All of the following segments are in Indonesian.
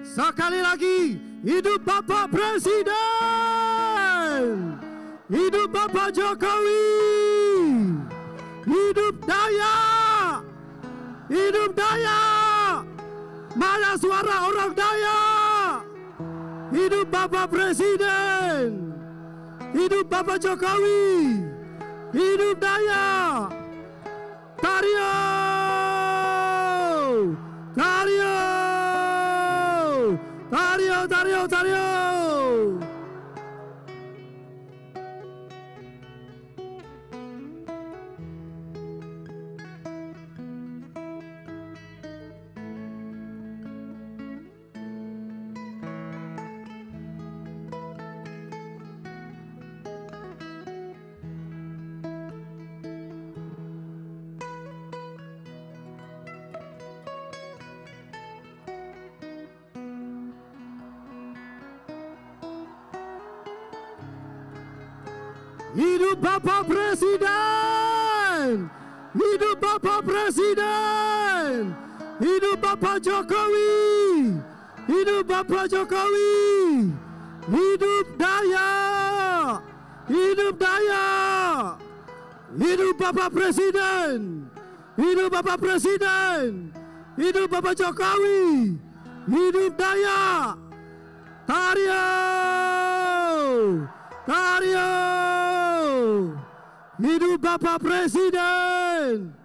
Sekali lagi, hidup Bapak Presiden, hidup Bapak Jokowi, hidup Dayak, hidup Dayak. Mana suara orang Dayak? Hidup Bapak Presiden, hidup Bapak Jokowi, hidup Dayak. Tario, Tario, Tario, Tario, Tario. Hidup Bapak Presiden, hidup Bapak Presiden, hidup Bapak Jokowi, hidup Bapak Jokowi, hidup Dayak, hidup Dayak, hidup Bapak Presiden, hidup Bapak Presiden, hidup Bapak Jokowi, hidup Dayak. Tario, Tario, hidup Bapak Presiden.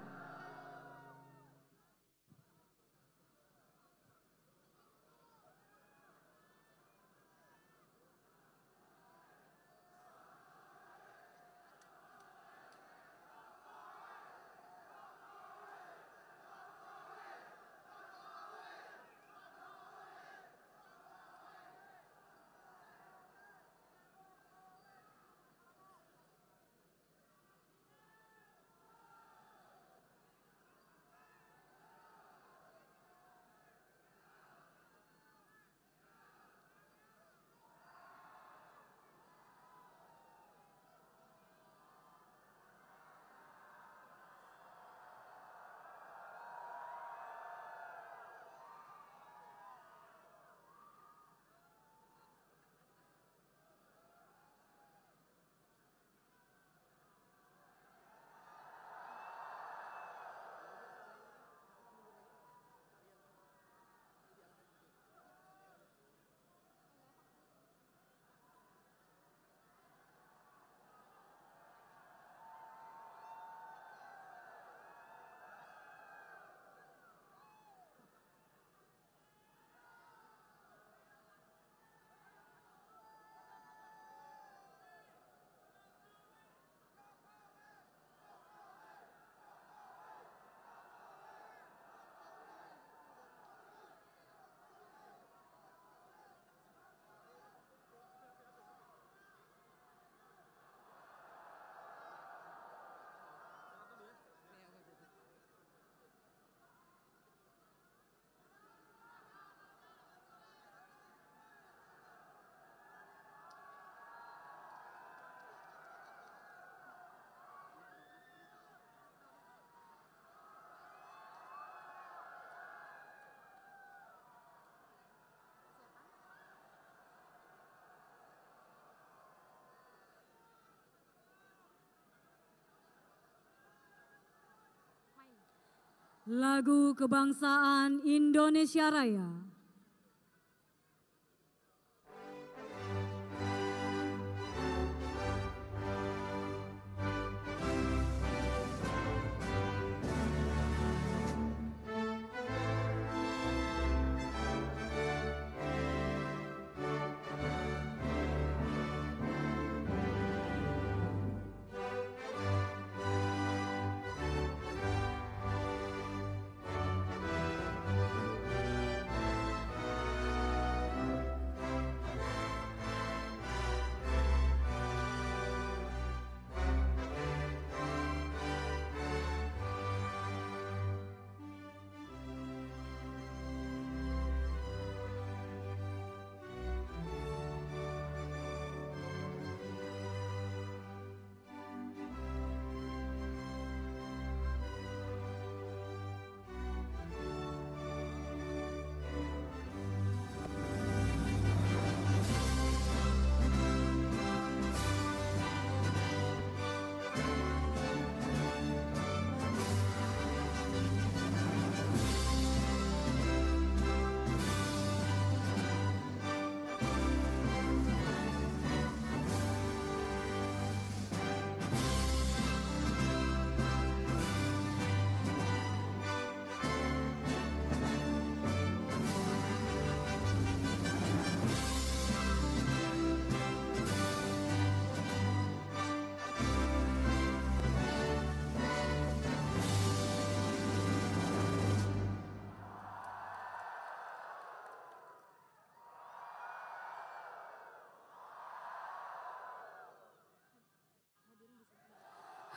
Lagu Kebangsaan Indonesia Raya.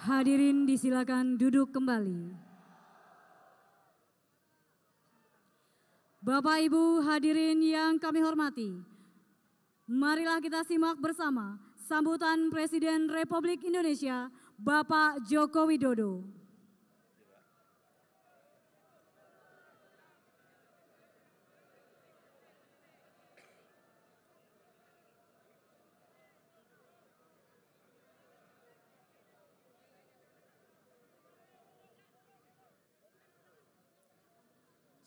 Hadirin disilakan duduk kembali. Bapak Ibu hadirin yang kami hormati, marilah kita simak bersama sambutan Presiden Republik Indonesia Bapak Joko Widodo.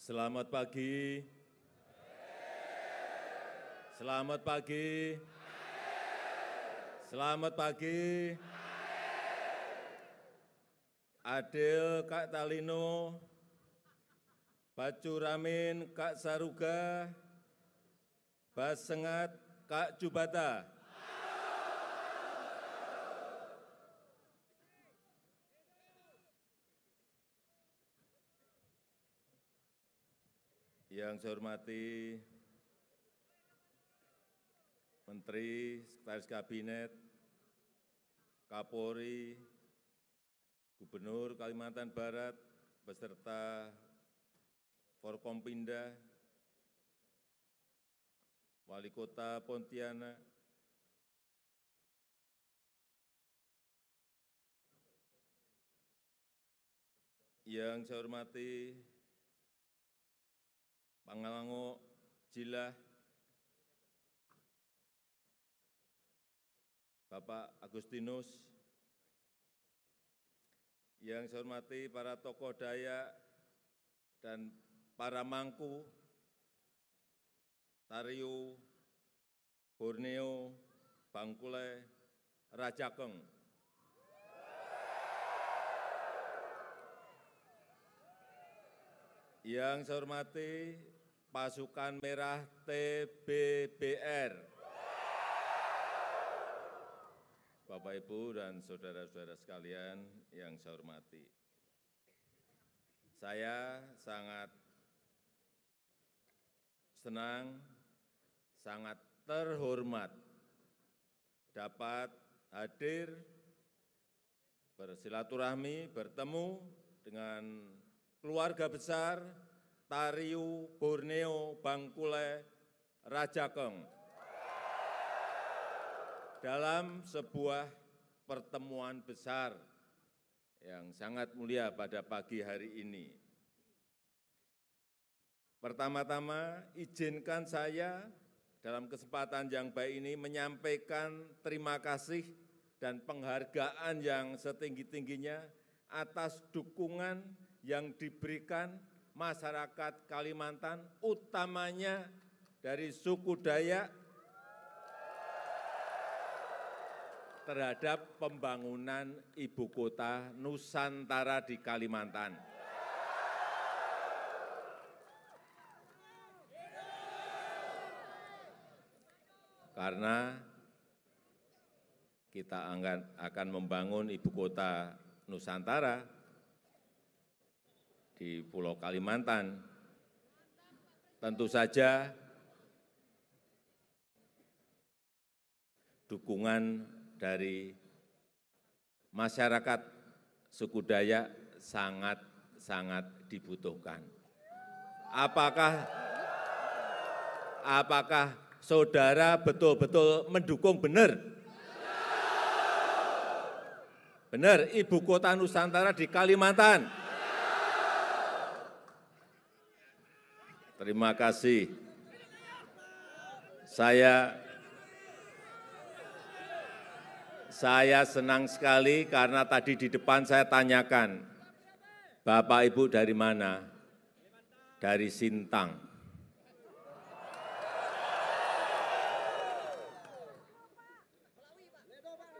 Selamat pagi. Selamat pagi. Selamat pagi. Adil Kak Talino, Bacuramin Kak Saruga, Basengat Kak Jubata. Yang saya hormati Menteri, Sekretaris Kabinet, Kapolri, Gubernur Kalimantan Barat, beserta Forkompinda, Wali Kota Pontianak, yang saya hormati Pangalango Jilah, Bapak Agustinus, yang saya hormati para tokoh Dayak dan para mangku, Tariu, Borneo, Bangkulai, Rajakeng. Yang saya hormati Pasukan Merah TBBR, Bapak, Ibu, dan saudara-saudara sekalian yang saya hormati. Saya sangat senang, sangat terhormat dapat hadir bersilaturahmi, bertemu dengan keluarga besar Tariu, Borneo, Bangkulai, Rajakeng dalam sebuah pertemuan besar yang sangat mulia pada pagi hari ini. Pertama-tama, izinkan saya dalam kesempatan yang baik ini menyampaikan terima kasih dan penghargaan yang setinggi-tingginya atas dukungan yang diberikan masyarakat Kalimantan, utamanya dari suku Dayak, terhadap pembangunan ibu kota Nusantara di Kalimantan. Karena kita akan membangun ibu kota Nusantara di Pulau Kalimantan, tentu saja dukungan dari masyarakat suku Dayak sangat dibutuhkan. Apakah saudara betul-betul mendukung benar? Benar, ibu kota Nusantara di Kalimantan. Terima kasih. Saya senang sekali karena tadi di depan saya tanyakan, Bapak Ibu dari mana? Dari Sintang.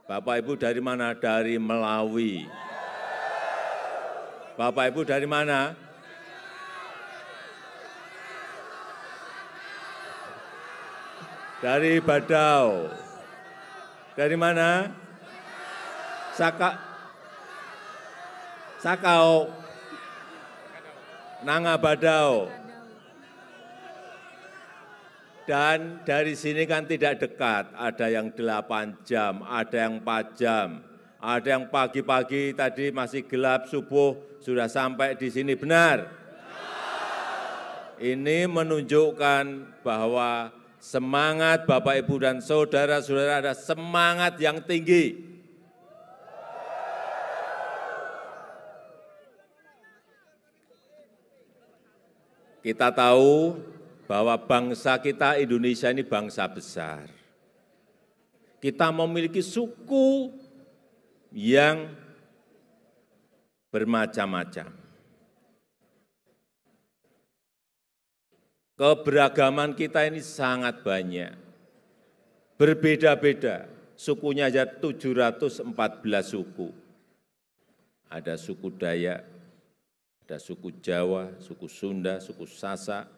Bapak Ibu dari mana? Dari Melawi. Bapak Ibu dari mana? Dari Badau. Dari mana? Sakau. Nanga Badau. Dan dari sini kan tidak dekat, ada yang 8 jam, ada yang 4 jam, Ada yang pagi-pagi tadi masih gelap, subuh sudah sampai di sini, benar? Ini menunjukkan bahwa semangat Bapak, Ibu, dan saudara-saudara ada semangat yang tinggi. Kita tahu bahwa bangsa kita Indonesia ini bangsa besar. Kita memiliki suku yang bermacam-macam. Keberagaman kita ini sangat banyak, berbeda-beda, sukunya aja 714 suku. Ada suku Dayak, ada suku Jawa, suku Sunda, suku Sasak,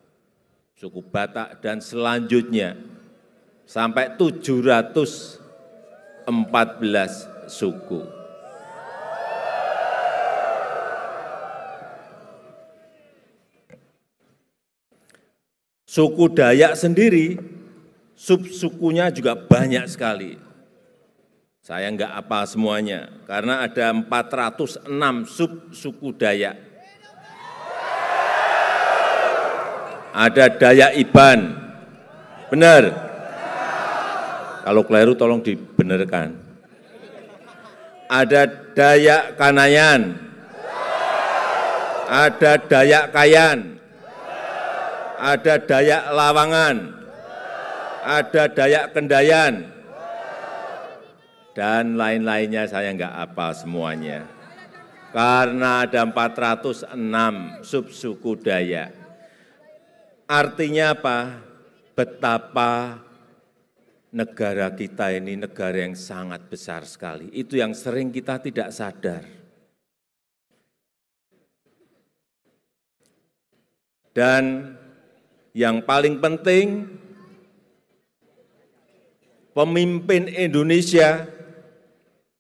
suku Batak, dan selanjutnya sampai 714 suku. Suku Dayak sendiri, subsukunya juga banyak sekali. Saya enggak apa semuanya, karena ada 406 subsuku Dayak. Ada Dayak Iban, benar? Kalau keliru tolong dibenarkan. Ada Dayak Kanayan, ada Dayak Kayan, ada Dayak Lawangan, ada Dayak Kendayan, dan lain-lainnya saya enggak hafal semuanya. Karena ada 406 subsuku Dayak. Artinya apa? Betapa negara kita ini negara yang sangat besar sekali. Itu yang sering kita tidak sadar. Dan yang paling penting, pemimpin Indonesia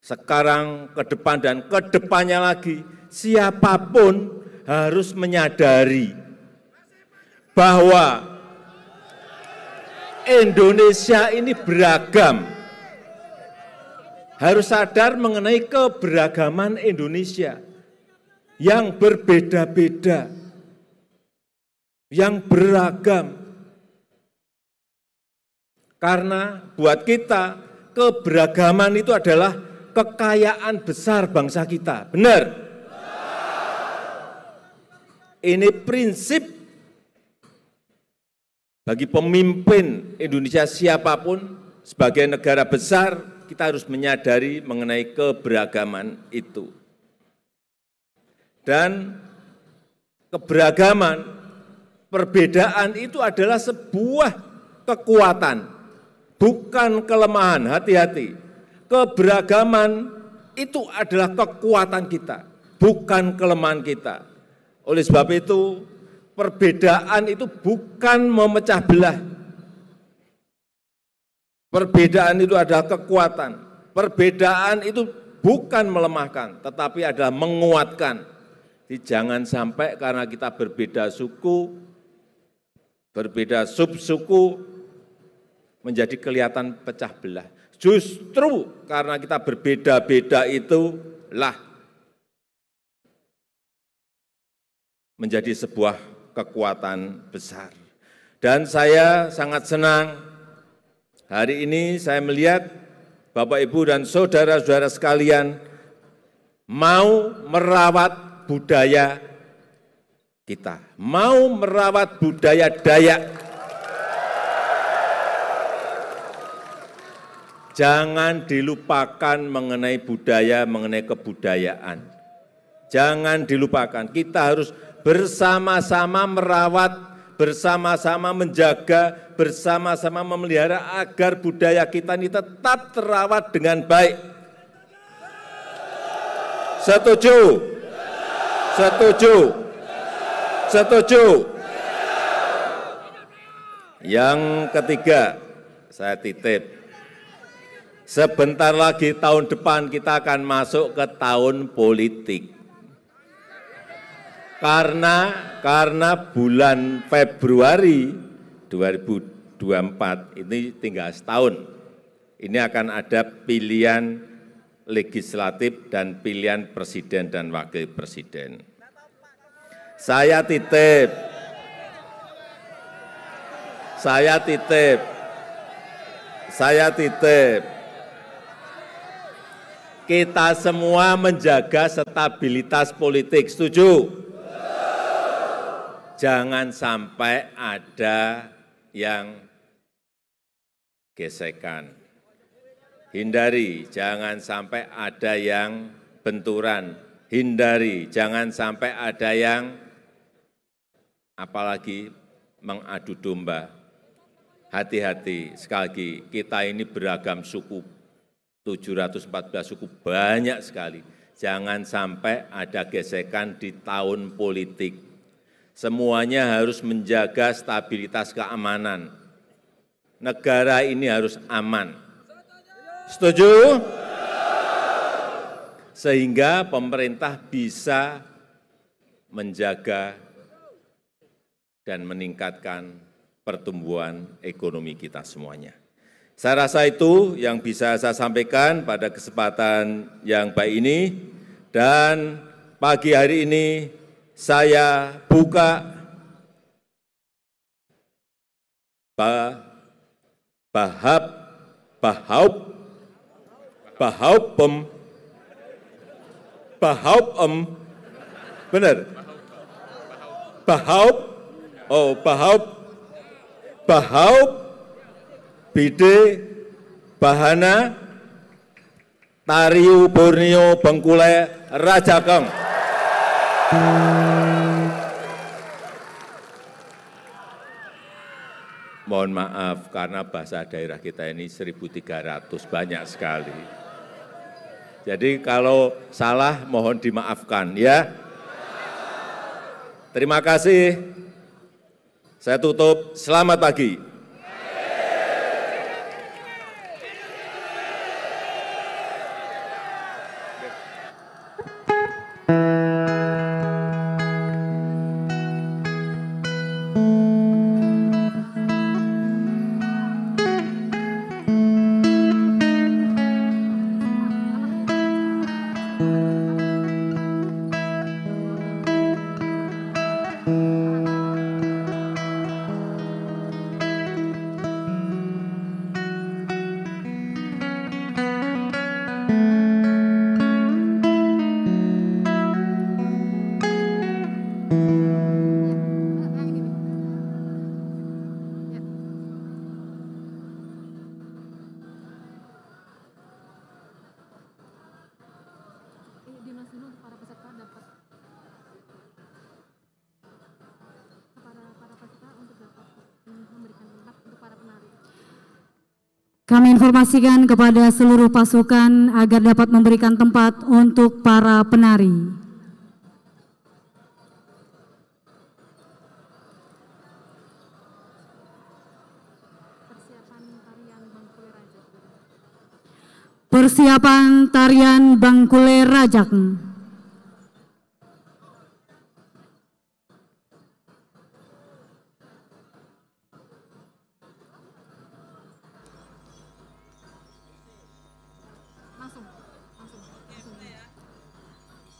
sekarang ke depan dan ke depannya lagi, siapapun harus menyadari bahwa Indonesia ini beragam. Harus sadar mengenai keberagaman Indonesia yang berbeda-beda, yang beragam. Karena buat kita, keberagaman itu adalah kekayaan besar bangsa kita. Benar? Ini prinsip bagi pemimpin Indonesia siapapun, sebagai negara besar, kita harus menyadari mengenai keberagaman itu. Dan keberagaman, perbedaan itu adalah sebuah kekuatan, bukan kelemahan, hati-hati. Keberagaman itu adalah kekuatan kita, bukan kelemahan kita. Oleh sebab itu, perbedaan itu bukan memecah belah. Perbedaan itu adalah kekuatan. Perbedaan itu bukan melemahkan, tetapi adalah menguatkan. Jadi jangan sampai karena kita berbeda suku, berbeda subsuku, menjadi kelihatan pecah belah. Justru karena kita berbeda-beda itulah menjadi sebuah kekuatan besar. Dan saya sangat senang hari ini saya melihat Bapak, Ibu, dan saudara-saudara sekalian mau merawat budaya kita, mau merawat budaya Dayak. Jangan dilupakan mengenai budaya, mengenai kebudayaan. Jangan dilupakan, kita harus bersama-sama merawat, bersama-sama menjaga, bersama-sama memelihara agar budaya kita ini tetap terawat dengan baik. Setuju? Setuju? Setuju? Yang ketiga, saya titip. Sebentar lagi tahun depan kita akan masuk ke tahun politik. Karena bulan Februari 2024 ini tinggal setahun. Ini akan ada pilihan legislatif dan pilihan presiden dan wakil presiden. Saya titip, kita semua menjaga stabilitas politik, setuju? Jangan sampai ada yang gesekan. Hindari, jangan sampai ada yang benturan. Hindari, jangan sampai ada yang apalagi mengadu domba. Hati-hati, sekali lagi, kita ini beragam suku, 714 suku, banyak sekali. Jangan sampai ada gesekan di tahun politik. Semuanya harus menjaga stabilitas keamanan. Negara ini harus aman. Setuju? Sehingga pemerintah bisa menjaga dan meningkatkan pertumbuhan ekonomi kita semuanya. Saya rasa itu yang bisa saya sampaikan pada kesempatan yang baik ini, dan pagi hari ini saya buka Bahaub Bide Bahana Tariu Borneo Bengkule Rajagong. Mohon maaf karena bahasa daerah kita ini 1.300, banyak sekali. Jadi kalau salah mohon dimaafkan ya. Terima kasih. Saya tutup. Selamat pagi. Kami informasikan kepada seluruh pasukan agar dapat memberikan tempat untuk para penari. Persiapan tarian Bangkule Rajak.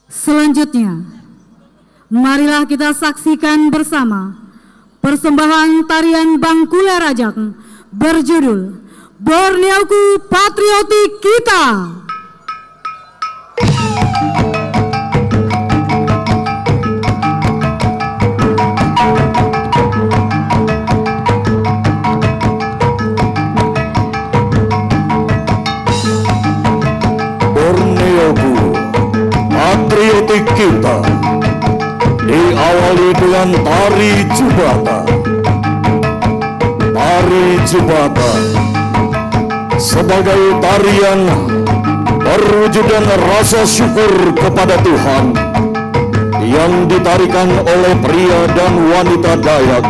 Selanjutnya, marilah kita saksikan bersama persembahan tarian Bangkule Rajak berjudul Borneoku Patriotik Kita. Patriotik kita diawali dengan tari Jubata. Tari Jubata sebagai tarian perwujudan rasa syukur kepada Tuhan yang ditarikan oleh pria dan wanita Dayak.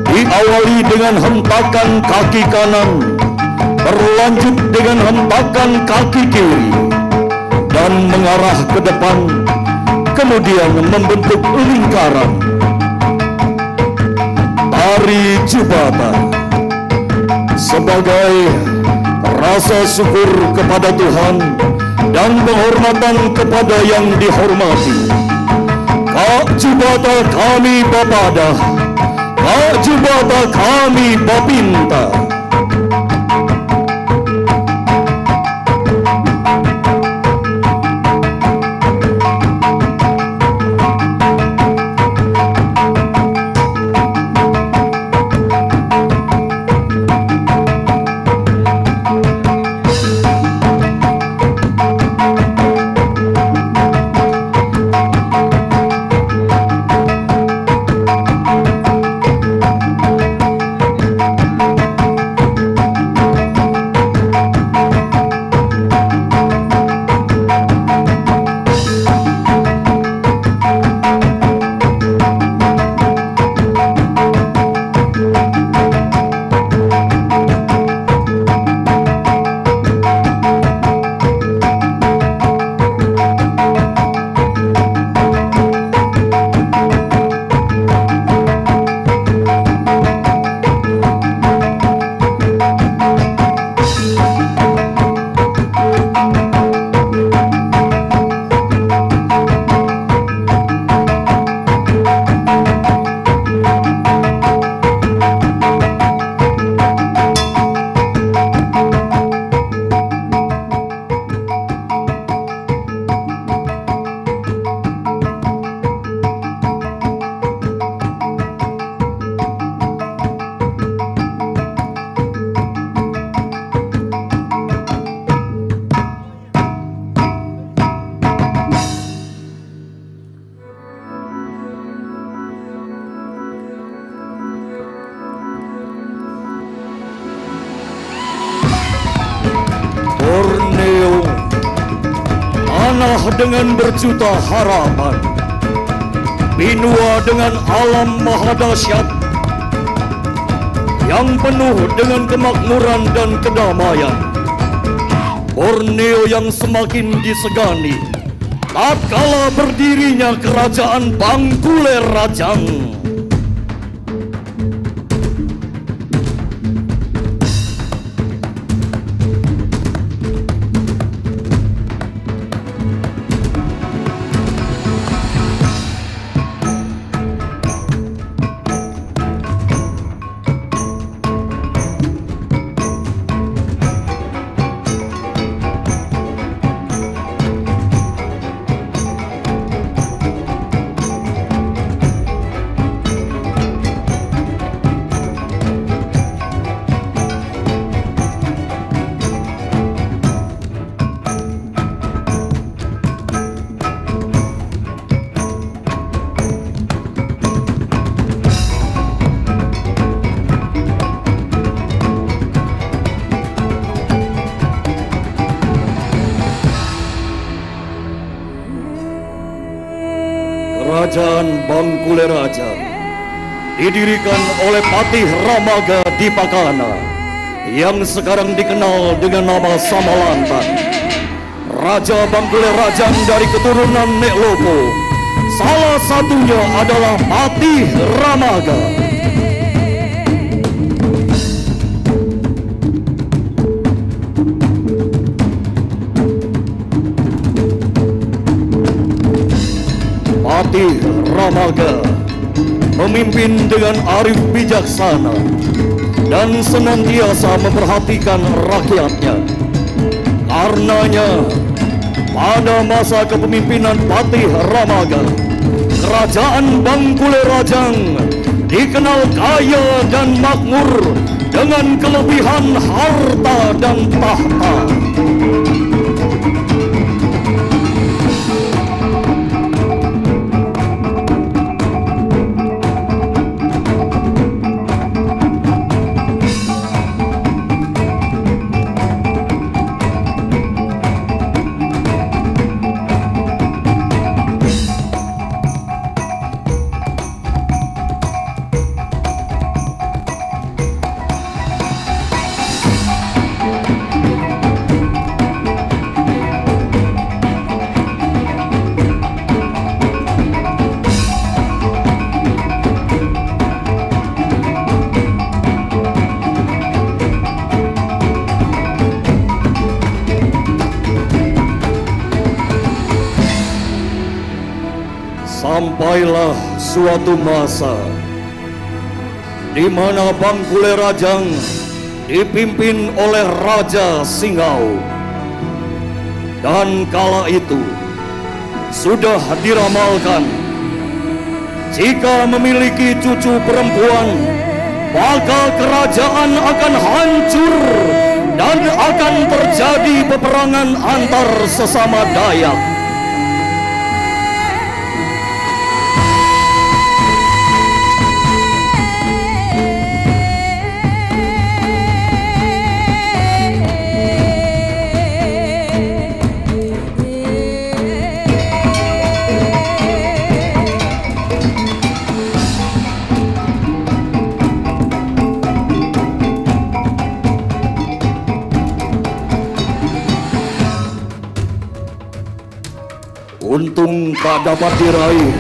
Diawali dengan hentakan kaki kanan, berlanjut dengan hentakan kaki kiri, dan mengarah ke depan, kemudian membentuk lingkaran. Tari Jubata sebagai rasa syukur kepada Tuhan dan penghormatan kepada yang dihormati. Kak Jubata kami Bapada, Kak Jubata kami Bapinta. Borneo, tanah dengan berjuta harapan, binua dengan alam maha dahsyat, yang penuh dengan kemakmuran dan kedamaian. Borneo yang semakin disegani tatkala berdirinya kerajaan Bangkuler Rajang. Kerajaan Bangkuler Rajang didirikan oleh Patih Ramaga Dipakana yang sekarang dikenal dengan nama Samalantan. Raja Bangkuler Rajang dari keturunan Nek Lopo, salah satunya adalah Patih Ramaga. Patih Ramaga memimpin dengan arif bijaksana dan senantiasa memperhatikan rakyatnya. Karenanya, pada masa kepemimpinan Patih Ramaga, kerajaan Bangkuler Rajang dikenal kaya dan makmur dengan kelebihan harta dan tahta. Sampailah suatu masa di mana Bangkule Rajang dipimpin oleh Raja Singauk. Dan kala itu sudah diramalkan, jika memiliki cucu perempuan, maka kerajaan akan hancur dan akan terjadi peperangan antar sesama Dayak. Untung tak dapat diraih,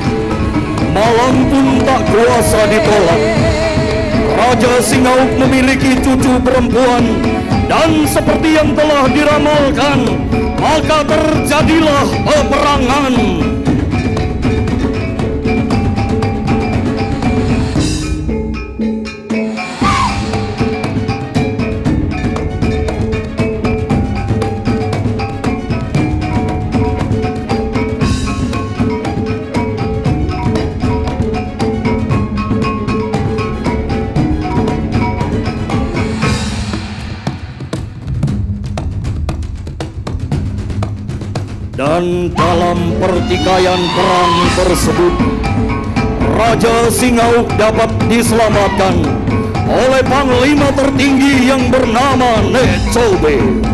malang pun tak kuasa ditolak. Raja Singauk memiliki cucu perempuan, dan seperti yang telah diramalkan, maka terjadilah peperangan. Dan dalam pertikaian perang tersebut, Raja Singauk dapat diselamatkan oleh panglima tertinggi yang bernama Nechobe.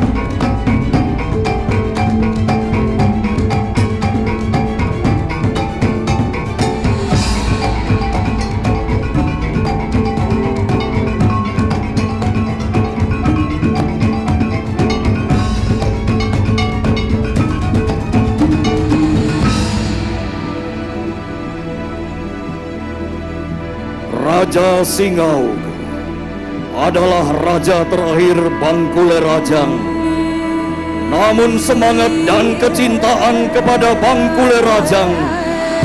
Raja Singauk adalah raja terakhir Bangkule Rajang. Namun semangat dan kecintaan kepada Bangkule Rajang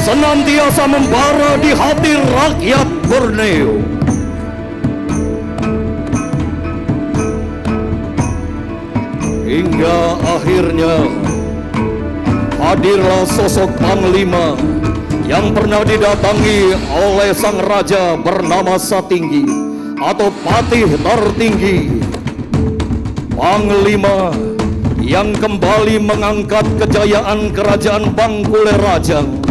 senantiasa membara di hati rakyat Borneo. Hingga akhirnya hadirlah sosok panglima yang pernah didatangi oleh sang raja bernama Satinggi atau Patih tertinggi. Panglima yang kembali mengangkat kejayaan kerajaan Bangkule Rajang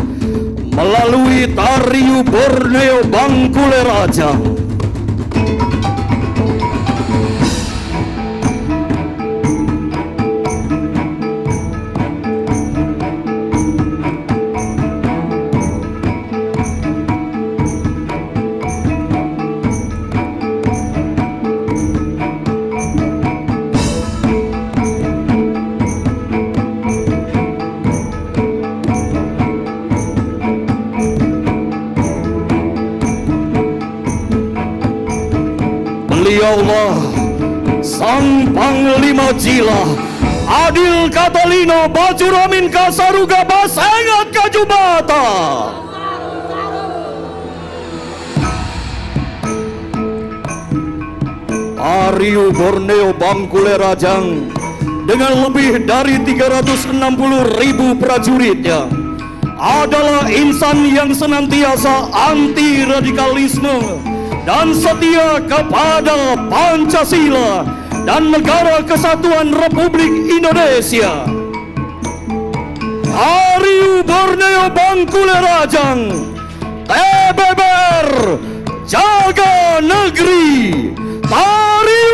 melalui Tariu Borneo Bangkule Rajang. Beliaulah sang panglima Jila Adil Catalino Bajuramin Kasaruga Basengat Kajubata. Tariu Borneo Bangkule Rajang dengan lebih dari 360.000 prajuritnya adalah insan yang senantiasa anti radikalisme dan setia kepada Pancasila dan Negara Kesatuan Republik Indonesia. Tariu Borneo Bangkule Rajang, TBBR, jaga negeri. Tariu.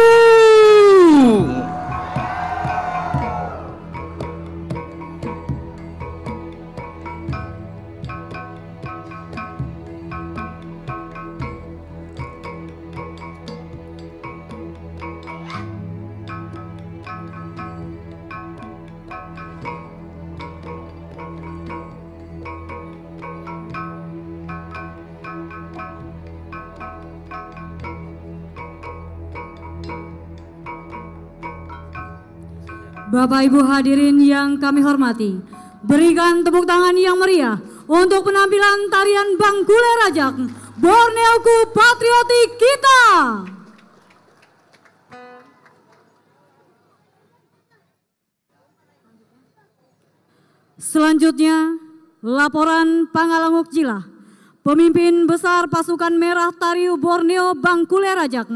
Bapak Ibu hadirin yang kami hormati, berikan tepuk tangan yang meriah untuk penampilan tarian Bangkule Rajak, Borneoku Patriotik kita. Selanjutnya, laporan Pangalanguk Jilah, Pemimpin Besar Pasukan Merah Tariu Borneo Bangkule Rajak,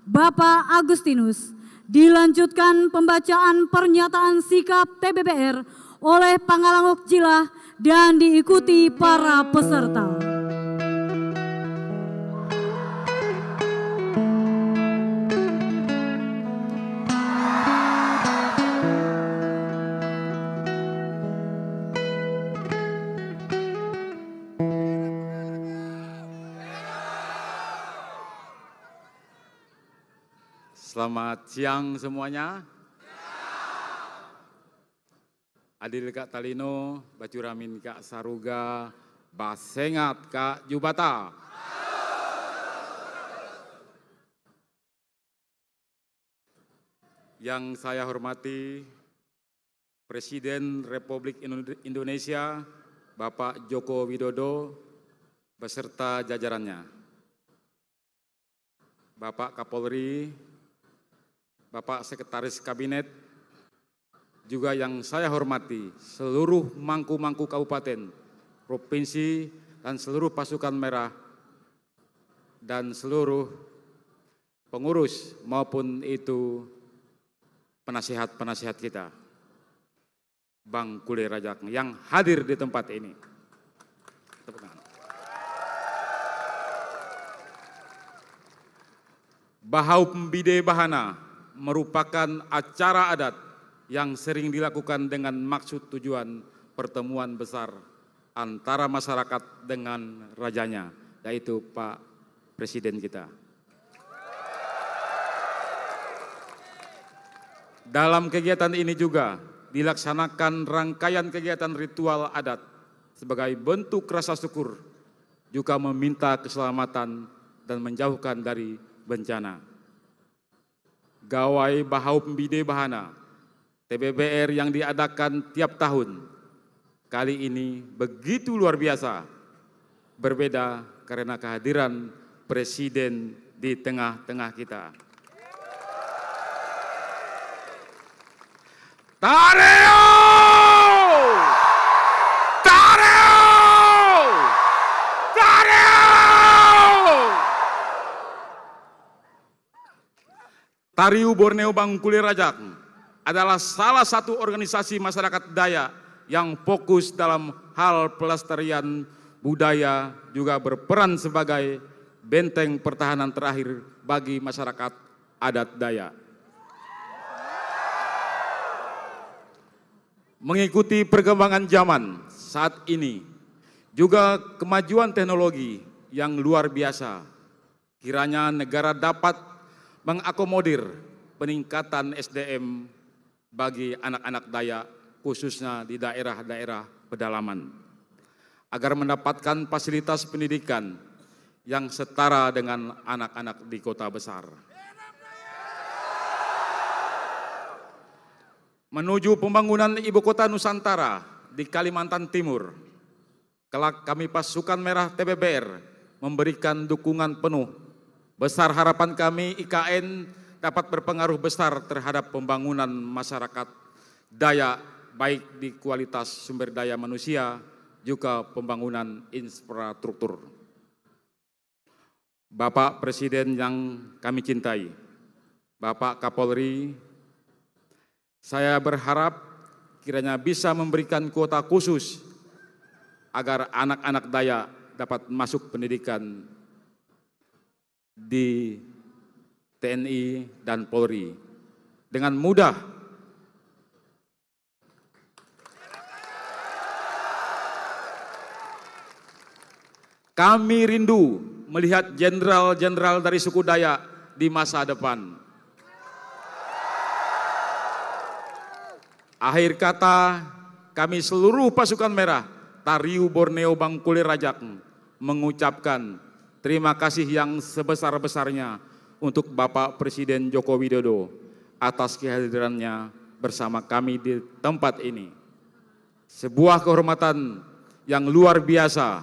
Bapak Agustinus. Dilanjutkan pembacaan pernyataan sikap TBBR oleh Pangalanguk Jilah dan diikuti para peserta. Selamat siang semuanya. Adil Kak Talino, Bacuramin Kak Saruga, Basengat Kak Jubata. Yang saya hormati Presiden Republik Indonesia, Bapak Joko Widodo, beserta jajarannya. Bapak Kapolri, Bapak Sekretaris Kabinet, juga yang saya hormati seluruh mangku-mangku kabupaten, provinsi, dan seluruh pasukan merah, dan seluruh pengurus maupun itu penasihat-penasihat kita, Bangkule Rajak yang hadir di tempat ini. Tepuk tangan. Bahaup Bide Bahana merupakan acara adat yang sering dilakukan dengan maksud tujuan pertemuan besar antara masyarakat dengan rajanya, yaitu Pak Presiden kita. Dalam kegiatan ini juga dilaksanakan rangkaian kegiatan ritual adat sebagai bentuk rasa syukur, juga meminta keselamatan dan menjauhkan dari bencana. Gawai Bahaup Bide Bahana TBBR yang diadakan tiap tahun kali ini begitu luar biasa, berbeda karena kehadiran Presiden di tengah-tengah kita. Tareo! Tareo! Tareo! Tariu Borneo Bangkule Rajak adalah salah satu organisasi masyarakat Dayak yang fokus dalam hal pelestarian budaya, juga berperan sebagai benteng pertahanan terakhir bagi masyarakat adat Dayak. Mengikuti perkembangan zaman saat ini, juga kemajuan teknologi yang luar biasa, kiranya negara dapat mengakomodir peningkatan SDM bagi anak-anak Dayak, khususnya di daerah-daerah pedalaman, agar mendapatkan fasilitas pendidikan yang setara dengan anak-anak di kota besar. Menuju pembangunan ibu kota Nusantara di Kalimantan Timur, kelak kami pasukan merah TBBR memberikan dukungan penuh. Besar harapan kami IKN dapat berpengaruh besar terhadap pembangunan masyarakat Dayak, baik di kualitas sumber daya manusia, juga pembangunan infrastruktur. Bapak Presiden yang kami cintai, Bapak Kapolri, saya berharap kiranya bisa memberikan kuota khusus agar anak-anak Dayak dapat masuk pendidikan di TNI dan Polri dengan mudah. Kami rindu melihat jenderal-jenderal dari suku Dayak di masa depan. Akhir kata, kami seluruh pasukan merah Tariu Borneo Bangkule Rajak mengucapkan terima kasih yang sebesar-besarnya untuk Bapak Presiden Joko Widodo atas kehadirannya bersama kami di tempat ini. Sebuah kehormatan yang luar biasa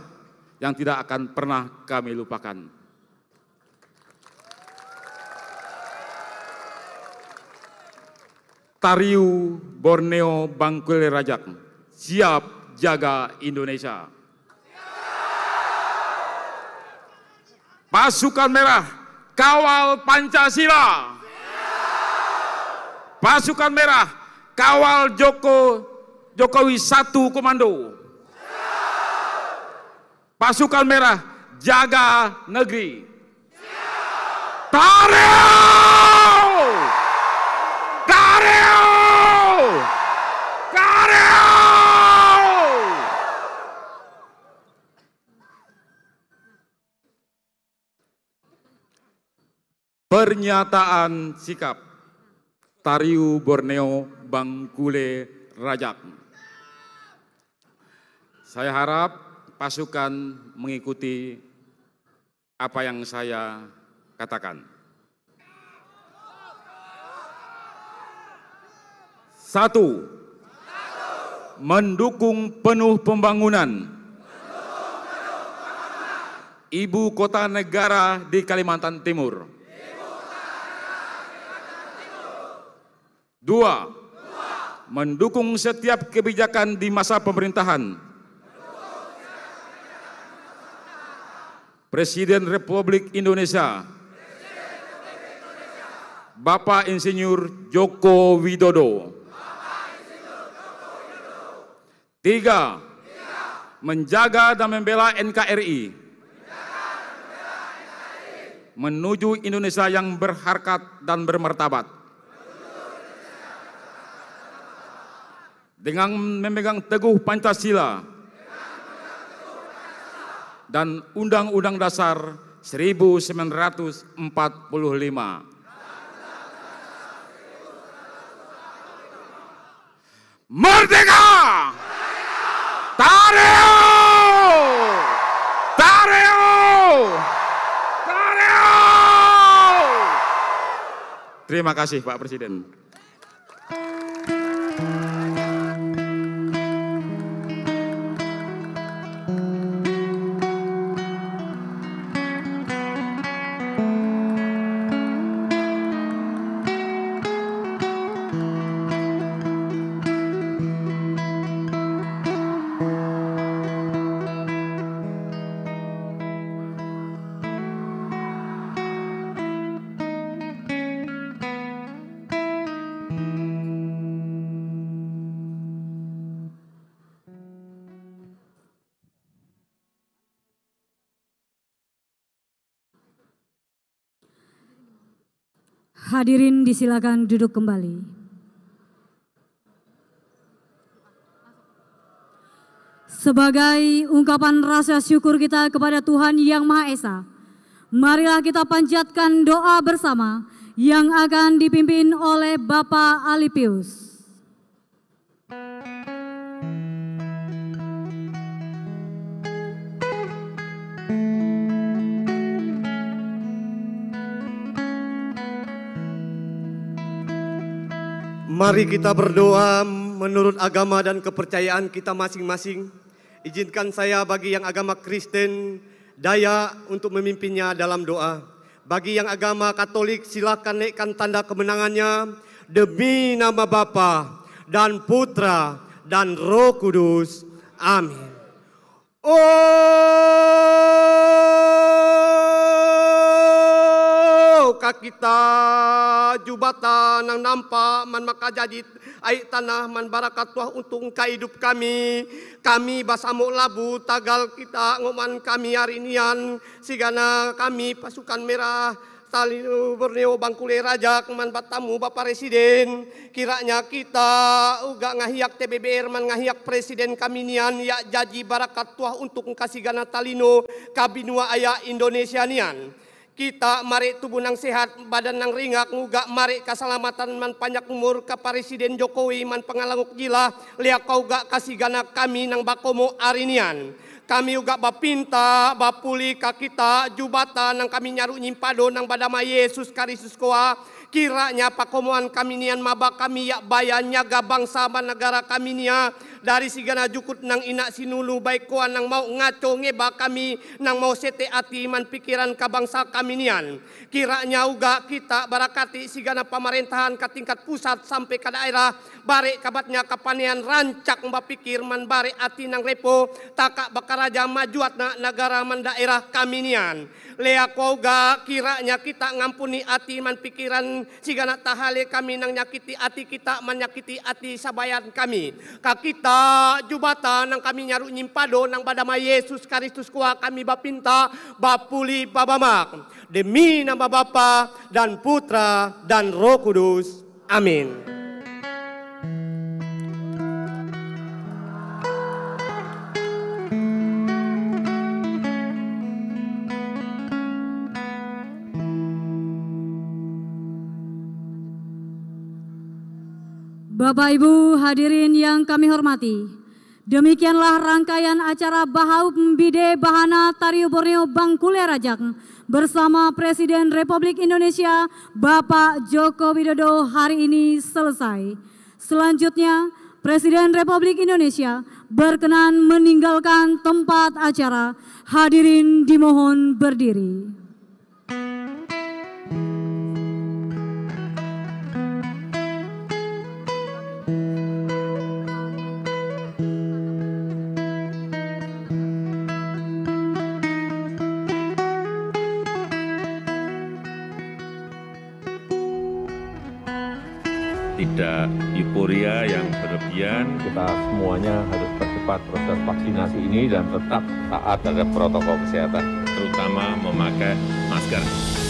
yang tidak akan pernah kami lupakan. Tariu Borneo Bangkule Rajak, siap jaga Indonesia. Pasukan Merah, kawal Pancasila. Pasukan Merah, kawal Jokowi 1 Komando. Pasukan Merah, jaga negeri. Tariu! Tariu! Tariu! Pernyataan sikap Tariu Borneo Bangkule Rajak. Saya harap pasukan mengikuti apa yang saya katakan. 1. Mendukung penuh pembangunan Ibu Kota Negara di Kalimantan Timur. 2. Mendukung setiap kebijakan di masa pemerintahan Presiden Republik Indonesia Bapak Insinyur Joko Widodo. 3. Menjaga dan membela NKRI menuju Indonesia yang berharkat dan bermartabat. Dengan memegang teguh Pancasila dan Undang-Undang Dasar 1945. Merdeka! Tariu! Tariu! Tariu! Terima kasih Pak Presiden. Hadirin disilakan duduk kembali. Sebagai ungkapan rasa syukur kita kepada Tuhan Yang Maha Esa, marilah kita panjatkan doa bersama yang akan dipimpin oleh Bapak Alipius. Mari kita berdoa menurut agama dan kepercayaan kita masing-masing. Izinkan saya bagi yang agama Kristen, Dayak untuk memimpinnya dalam doa. Bagi yang agama Katolik silakan naikkan tanda kemenangannya. Demi nama Bapa dan Putra dan Roh Kudus. Amin. Kita jubatan yang nampak man maka jadi air tanah man barakat Tuhan untuk hidup kami basamuk labu tagal kita ngoman kami hari nian sigana kami pasukan merah Tariu Borneo Bangkule Rajak man batamu Bapak Presiden kiranya kita uga ngahiyak TBBR man ngahiyak Presiden kami nian ya jadi barakat Tuhan untuk kasih gana talino kabinua aya Indonesia nian. Kita mari tubuh nang sehat, badan nang ringak, nguga mari keselamatan man panjang umur ke Presiden Jokowi man pengalanguk gila, liak kau gak kasih gana kami nang bakomo arinian. Kami uga bapinta, bapuli ka kita jubatan nang kami nyaru nyimpado nang badama Yesus Kristus koa. Kiranya pakomoan kami nian maba kami ya bayan nyaga bangsa man negara kami nia dari sigana jukut nang ina sinulu baik kuan nang mau ngaco ngeba kami nang mau sete ati man pikiran kabangsa kami nian. Kiranya uga kita barakati sigana pemerintahan ke tingkat pusat sampai ke daerah bare kabatnya kapanian rancak mbapikir man bare ati nang repo takak bakaraja majuat na negara man daerah kami nian. Lea koga kiranya kita ngampuni ati man pikiran sigana tahale kami nang nyakiti ati kita menyakiti ati sabayan kami. Kakita jubata nang kami nyaru nyimpado nang badama Yesus Kristus kuah kami bapinta bapuli babamak. Demi nama Bapa dan Putra dan Roh Kudus. Amin. Bapak Ibu hadirin yang kami hormati, demikianlah rangkaian acara Bahaup Bide Bahana Tariu Borneo Bangkule Rajak bersama Presiden Republik Indonesia Bapak Joko Widodo hari ini selesai. Selanjutnya, Presiden Republik Indonesia berkenan meninggalkan tempat acara. Hadirin dimohon berdiri. Tidak euforia yang berlebihan. Kita semuanya harus percepat proses vaksinasi ini dan tetap taat terhadap protokol kesehatan. Terutama memakai masker.